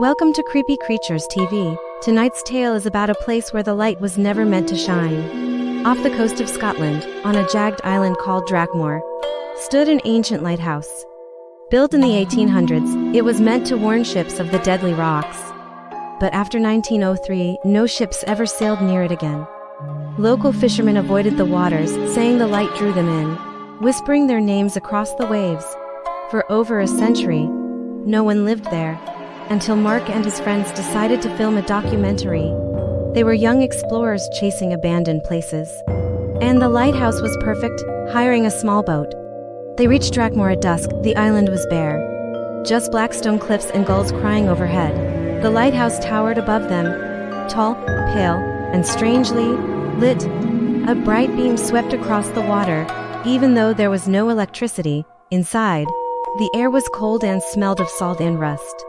Welcome to Creepy Creatures TV. Tonight's tale is about a place where the light was never meant to shine. Off the coast of Scotland, on a jagged island called Drakmore, stood an ancient lighthouse. Built in the 1800s, it was meant to warn ships of the deadly rocks. But after 1903, no ships ever sailed near it again. Local fishermen avoided the waters, saying the light drew them in, whispering their names across the waves. For over a century, no one lived there, until Mark and his friends decided to film a documentary. They were young explorers chasing abandoned places. And the lighthouse was perfect, hiring a small boat. They reached Drakmore at dusk. The island was bare. Just black stone cliffs and gulls crying overhead. The lighthouse towered above them, tall, pale, and strangely lit. A bright beam swept across the water, even though there was no electricity. Inside, the air was cold and smelled of salt and rust.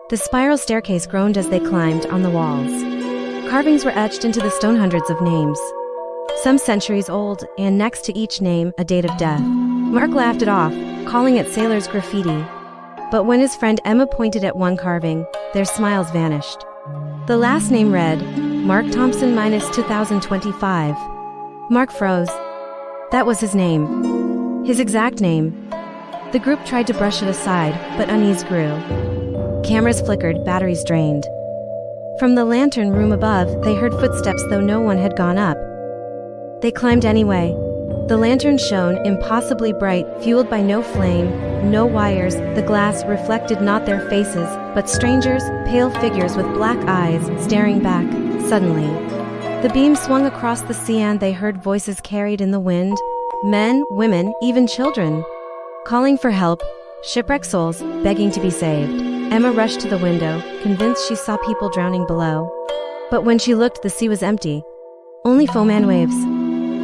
The spiral staircase groaned as they climbed on the walls. Carvings were etched into the stone, hundreds of names, some centuries old, and next to each name, a date of death. Mark laughed it off, calling it sailor's graffiti. But when his friend Emma pointed at one carving, their smiles vanished. The last name read, Mark Thompson minus 2025. Mark froze. That was his name. His exact name. The group tried to brush it aside, but unease grew. Cameras flickered, batteries drained. From the lantern room above, they heard footsteps, though no one had gone up. They climbed anyway. The lantern shone impossibly bright, fueled by no flame, no wires. The glass reflected not their faces, but strangers, pale figures with black eyes, staring back. Suddenly, the beam swung across the sea and they heard voices carried in the wind. Men, women, even children, calling for help. Shipwrecked souls, begging to be saved. Emma rushed to the window, convinced she saw people drowning below. But when she looked, the sea was empty. Only foam and waves.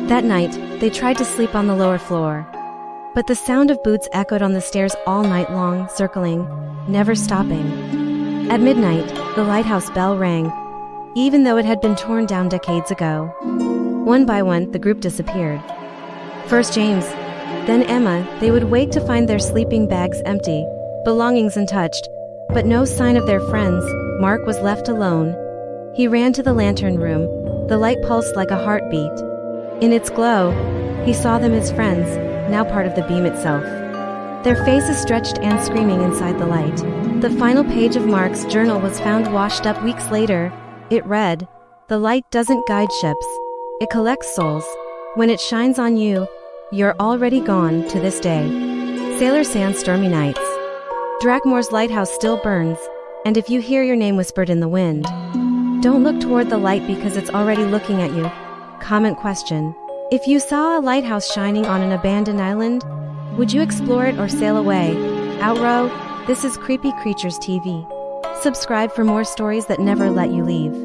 That night, they tried to sleep on the lower floor. But the sound of boots echoed on the stairs all night long, circling, never stopping. At midnight, the lighthouse bell rang, even though it had been torn down decades ago. One by one, the group disappeared. First James, then Emma. They would wake to find their sleeping bags empty, belongings untouched, but no sign of their friends. Mark was left alone. He ran to the lantern room. The light pulsed like a heartbeat. In its glow, he saw them as friends, now part of the beam itself. Their faces stretched and screaming inside the light. The final page of Mark's journal was found washed up weeks later. It read, "The light doesn't guide ships. It collects souls. When it shines on you, you're already gone to this day." Sailor Sans stormy nights. Drakmore's lighthouse still burns, and if you hear your name whispered in the wind, don't look toward the light because it's already looking at you. Comment question: if you saw a lighthouse shining on an abandoned island, would you explore it or sail away? Outrow, this is Creepy Creatures TV. Subscribe for more stories that never let you leave.